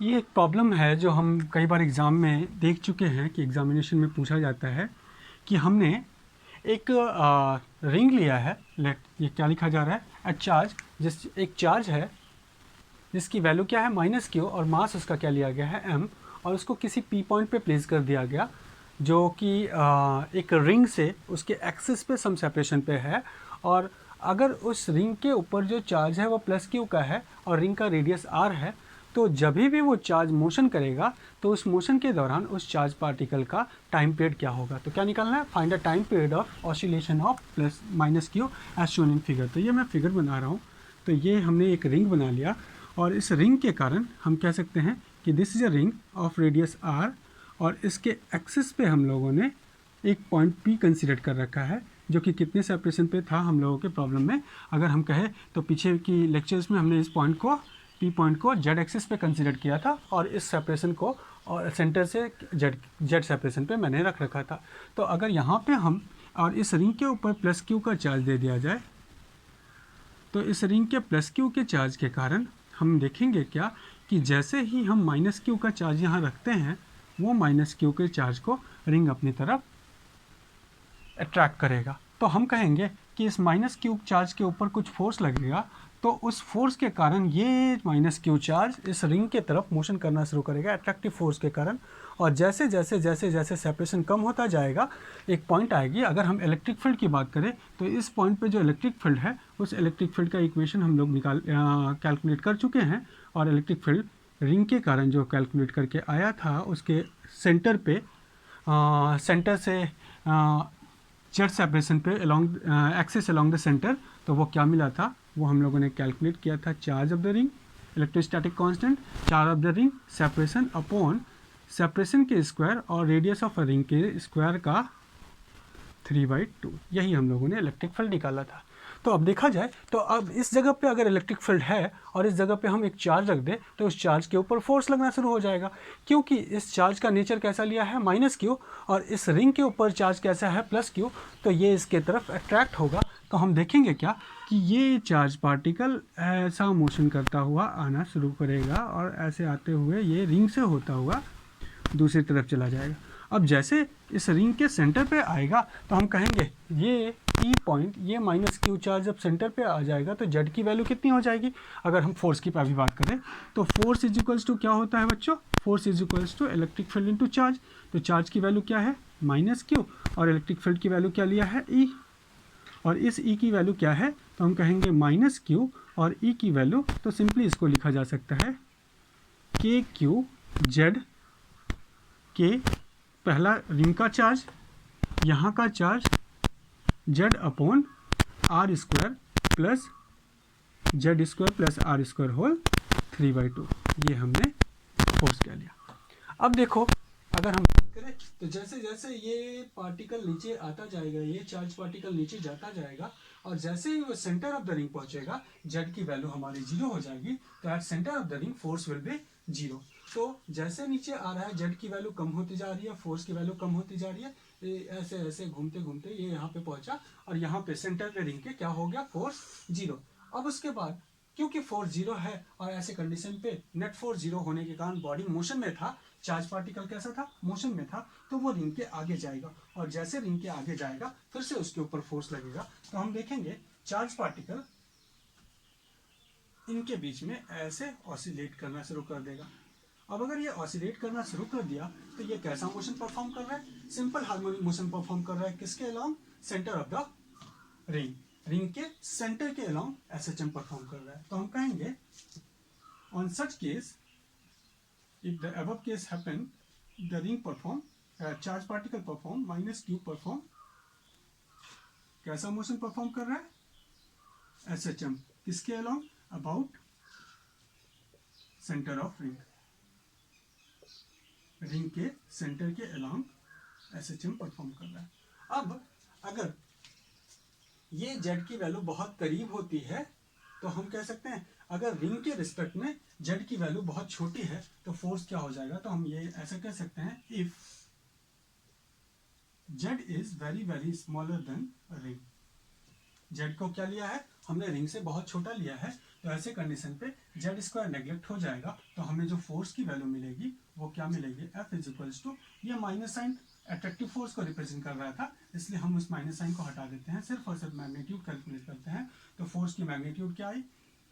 ये एक प्रॉब्लम है जो हम कई बार एग्ज़ाम में देख चुके हैं कि एग्ज़ामिनेशन में पूछा जाता है कि हमने एक रिंग लिया है। लेट ये क्या लिखा जा रहा है, अ चार्ज, जिस एक चार्ज है जिसकी वैल्यू क्या है -q और मास उसका क्या लिया गया है m, और उसको किसी p पॉइंट पे प्लेस कर दिया गया जो कि एक रिंग से उसके एक्सिस पे सम सेपरेशन पे है। और अगर उस रिंग के ऊपर जो चार्ज है वो +q का है और रिंग का रेडियस r है, तो जब भी वो चार्ज मोशन करेगा तो उस मोशन के दौरान उस चार्ज पार्टिकल का टाइम पीरियड क्या होगा। तो क्या निकालना है, find the time period of oscillation of -q as shown in figure. तो ये मैं फिगर बना रहा हूँ। तो ये हमने एक रिंग बना लिया और इस रिंग के कारण हम कह सकते हैं कि this is a ring of radius r, और इसके एक्सिस पे हम लोगों ने एक पॉइंट P कंसीडर कर रखा है जो कि कितने सेपरेशन पे था हम लोगों के प्रॉब्लम में। अगर हम कहें तो पीछे की लेक्चर्स में हमने इस पॉइंट को P पॉइंट को Z एक्सिस पे कंसीडर किया था और इस सेपरेशन को और सेंटर से Z सेपरेशन पे मैंने रख रखा था। तो अगर यहाँ पे हम और इस रिंग के ऊपर +q का चार्ज दे दिया जाए तो इस रिंग के +q के चार्ज के कारण हम देखेंगे क्या कि जैसे ही हम -q का चार्ज यहाँ रखते हैं वो -q के चार्ज को रिंग अपनी तरफ अट्रैक्ट करेगा। तो हम कहेंगे कि इस -q चार्ज के ऊपर कुछ फोर्स लगेगा, तो उस फोर्स के कारण ये -q चार्ज इस रिंग के तरफ मोशन करना शुरू करेगा अट्रैक्टिव फोर्स के कारण। और जैसे जैसे जैसे जैसे सेपरेशन कम होता जाएगा एक पॉइंट आएगी। अगर हम इलेक्ट्रिक फील्ड की बात करें तो इस पॉइंट पे जो इलेक्ट्रिक फील्ड है उस इलेक्ट्रिक फील्ड का इक्वेशन हम लोग कैलकुलेट कर चुके हैं। और इलेक्ट्रिक फील्ड रिंग के कारण जो कैलकुलेट करके आया था उसके सेंटर पे सेंटर से जेड सेपरेशन पे along axis along the centre, तो वो क्या मिला था, वो हम लोगों ने कैलकुलेट किया था charge of the ring, electrostatic constant, charge of the ring, separation upon separation के स्क्वायर और रेडियस ऑफ अ रिंग के स्क्वायर का 3/2। यही हम लोगों ने इलेक्ट्रिक फील्ड निकाला था। तो अब देखा जाए तो अब इस जगह पे अगर इलेक्ट्रिक फील्ड है और इस जगह पे हम एक चार्ज रख दें तो उस चार्ज के ऊपर फोर्स लगना शुरू हो जाएगा, क्योंकि इस चार्ज का नेचर कैसा लिया है -q और इस रिंग के ऊपर चार्ज कैसा है +q, तो ये इसके तरफ अट्रैक्ट होगा। तो हम देखेंगे क्या कि ये चार्ज पार्टिकल ऐसा मोशन करता हुआ आना शुरू करेगा और ऐसे आते हुए ये रिंग से होता हुआ दूसरी तरफ चला जाएगा। अब जैसे इस रिंग के सेंटर पे आएगा तो हम कहेंगे ये P पॉइंट, ये -q चार्ज जब सेंटर पे आ जाएगा तो Z की वैल्यू कितनी हो जाएगी। अगर हम फोर्स की अभी बात करें तो फोर्स इज इक्वल्स टू क्या होता है बच्चों, force is equals to electric field into charge. तो चार्ज की वैल्यू क्या है -q और इलेक्ट्रिक फील्ड की वैल्यू क्या लिया है E, और इस E की वैल्यू क्या है तो हम कहेंगे -q और E की वैल्यू, तो सिंपली इसको लिखा जा सकता है KQ के पहला रिंग का चार्ज, यहाँ का charge Z upon R square plus Z square plus R square whole 3/2। ये हमने फोर्स कह लिया। अब देखो अगर हम बात करें तो जैसे जैसे ये पार्टिकल नीचे आता जाएगा, ये चार्ज पार्टिकल नीचे जाता जाएगा और जैसे ही वो सेंटर ऑफ द रिंग पहुंचेगा Z की वैल्यू हमारी 0 हो जाएगी। तो at centre of the ring force will be 0। तो जैसे नीचे आ रहा है Z की वैल्यू कम होती जा रही है, फोर्स की वैल्यू कम होती जा रही है, ऐसे ऐसे घूमते घूमते ये यहाँ पे पहुंचा और यहाँ पे सेंटर पे रिंग के क्या हो गया, फोर्स 0। अब उसके बाद क्योंकि फोर्स 0 है और ऐसे कंडीशन पे नेट फोर्स 0 होने के कारण बॉडी मोशन में था, चार्ज पार्टिकल कैसा था, मोशन में था, तो वो रिंग के आगे जाएगा और जैसे रिंग के आगे जाएगा फिर से उसके ऊपर फोर्स लगेगा। तो हम देखेंगे चार्ज पार्टिकल इनके बीच में ऐसे ऑसिलेट करना शुरू कर देगा। अब अगर ये ऑसिलेट करना शुरू कर दिया तो ये कैसा मोशन परफॉर्म कर रहा है, सिंपल हार्मोनिक मोशन परफॉर्म कर रहा है। किसके along, centre of the ring, ring के सेंटर के अलोंग SHM परफॉर्म कर रहा है। तो हम कहेंगे on such case if the above case happen the ring perform charge particle perform -q perform कैसा मोशन परफॉर्म कर रहा है, SHM किसके along, about centre of ring, ring के सेंटर के अलोंग SHM परफॉर्म कर रहा है। अब अगर ये Z की वैल्यू बहुत करीब होती है तो हम कह सकते हैं अगर रिंग के रिस्पेक्ट में Z की वैल्यू बहुत छोटी है तो फोर्स क्या हो जाएगा, तो हम ये ऐसा कह सकते हैं if Z is very very smaller than ring. Z को क्या लिया है हमने, रिंग से बहुत छोटा लिया है, तो ऐसे कंडीशन पे जेड स्क्वायर नेग्लेक्ट हो जाएगा, तो हमें जो फोर्स की वैल्यू मिलेगी वो क्या मिलेगी, F इज इक्वल्स टू, ये माइनस साइन अट्रैक्टिव फोर्स को रिप्रेजेंट कर रहा था, इसलिए हम उस माइनस साइन को हटा देते हैं, सिर्फ और सिर्फ मैग्नीट्यूड कैलकुलेट करते हैं। तो फोर्स की मैग्नीट्यूड क्या आई,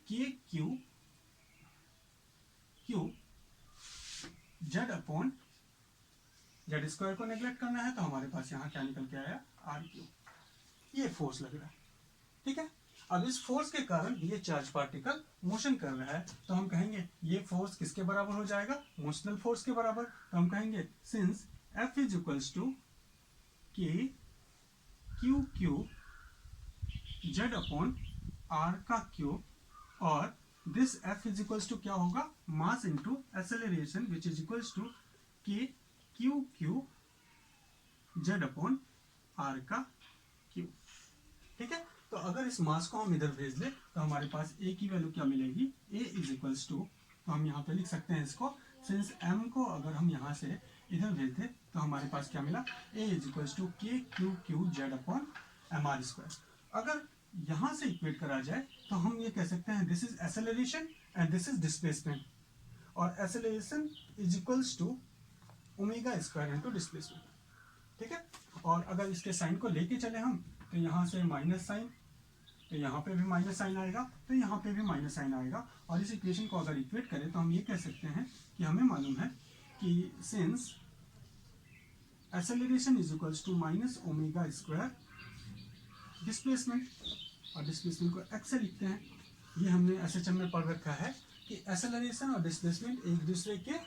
के Q Z upon, Z square को नेग्लेक्ट करना है तो हमारे पास यहाँ क्या निकल के आया, आर क्यू, ये फोर्स लग रहा है। ठीक है, अब इस फोर्स के कारण ये चार्ज पार्टिकल मोशन कर रहा है, तो हम कहेंगे ये फोर्स किसके बराबर हो जाएगा, मोशनल फोर्स के बराबर। तो हम कहेंगे since F is equals to के क्यू जेड अपॉन आर का क्यूब, और this F is equals to क्या होगा, mass into acceleration which is equals to के क्यू जेड अपॉन आर का क्यूब। ठीक है, तो अगर इस मास को हम इधर भेज दें तो हमारे पास A की वैल्यू क्या मिलेगी, A इज इक्वल्स टू, तो हम यहाँ पे लिख सकते हैं इसको, सिंस M को अगर हम यहाँ से इधर भेज दें तो हमारे पास क्या मिला, A इज इक्वल्स टू के Q Z upon M R square. अगर यहाँ से इक्वेट करा जाए तो हम ये कह सकते हैं this is acceleration and this is displacement, और acceleration is equals to omega square into displacement. ठीक है, और अगर इसके साइन को लेके चले हम तो यहाँ से माइनस साइन, तो यहाँ पे भी माइनस साइन आएगा, तो यहाँ पे भी माइनस साइन आएगा, और इस इक्वेशन को अगर इक्वेट करें तो हम ये कह सकते हैं कि हमें मालूम है कि since acceleration is equals to minus omega square displacement, और डिस्प्लेसमेंट को एक्स से लिखते हैं। ये हमने एसएचएम में पढ़ रखा है कि एक्सेलरेशन और डिस्प्लेसमेंट एक दूसरे के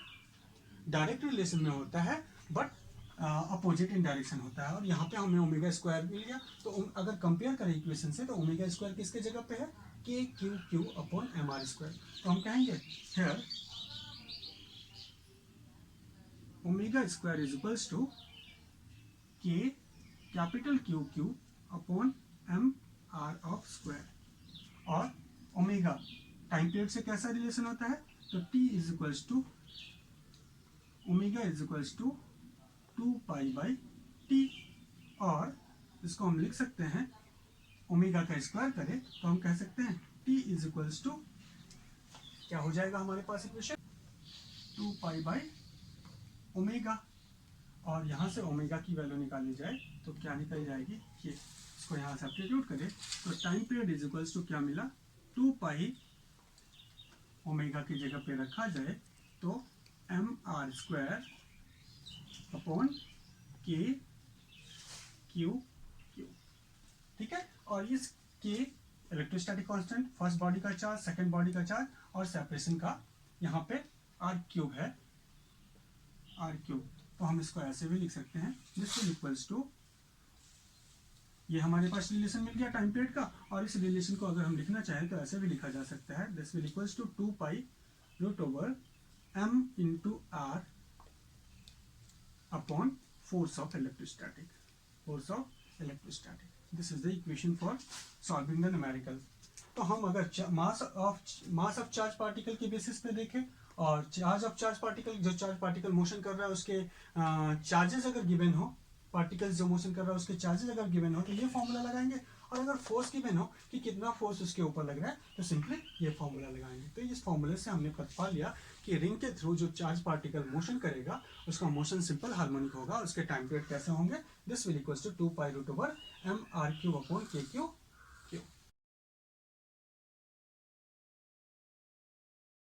डायरेक्ट रिलेशन में होता है, बट अपोजिट इन डायरेक्शन होता है, और यहाँ पे हमें ओमेगा स्क्वायर मिल गया। तो अगर कंपेयर करें इक्वेशन से तो ओमेगा स्क्वायर किसके जगह पे है, K Q upon M R square. तो हम कहेंगे here omega square is equals to K capital Q upon M R of square, और ओमेगा टाइम पीरियड से कैसा रिलेशन होता है, तो T is equals to omega is equals to 2 pi by T, और इसको हम लिख सकते हैं ओमेगा का स्क्वायर करें तो हम कह सकते हैं टी इज इक्वल्स टू, क्या हो जाएगा हमारे पास इक्वेशन, 2 पाई बाई ओमेगा, और यहाँ से ओमेगा की वैल्यू निकाली जाए तो क्या निकल जाएगी, ये इसको यहाँ सब्स्टिट्यूट करें तो time period is equals to क्या मिला, 2 पाई ओमेगा की जगह पे रखा जाए तो M R square upon K Q. ठीक है, और इस के इलेक्ट्रोस्टैटिक कांस्टेंट, फर्स्ट बॉडी का चार्ज, सेकंड बॉडी का चार्ज, और सेपरेशन का यहाँ पे आर क्यूब है, आर क्यूब। तो हम इसको ऐसे भी लिख सकते हैं, दिस विल इक्वल्स टू, ये हमारे पास रिलेशन मिल गया टाइम पीरियड का, और इस रिलेशन को अगर हम लिखना चाहें तो ऐसे भी लिखा जा सकता है, this will equals to 2 pi root over M into R upon force of electrostatic, force of electrostatic. This is the equation for solving the numerical. तो हम अगर मास ऑफ चार्ज पार्टिकल के बेसिस पे देखें, और चार्ज ऑफ चार्ज पार्टिकल, जो charge particle motion कर रहा है उसके चार्जेस अगर गिवन हो, पार्टिकल्स जो मोशन कर रहा है उसके चार्जेस अगर गिवन हो तो ये फॉर्मूला लगाएंगे, और अगर फोर्स गिवन हो कि कितना फोर्स उसके ऊपर लग रहा है तो सिंपली ये फॉर्मूला लगाएंगे। तो इस फॉर्मूले से हमने पता लिया कि रिंग के थ्रू जो चार्ज पार्टिकल मोशन करेगा उसका मोशन सिंपल हार्मोनिक होगा, उसके टाइम पीरियड कैसे होंगे, this will equals to 2 pi root over M R cube upon K Q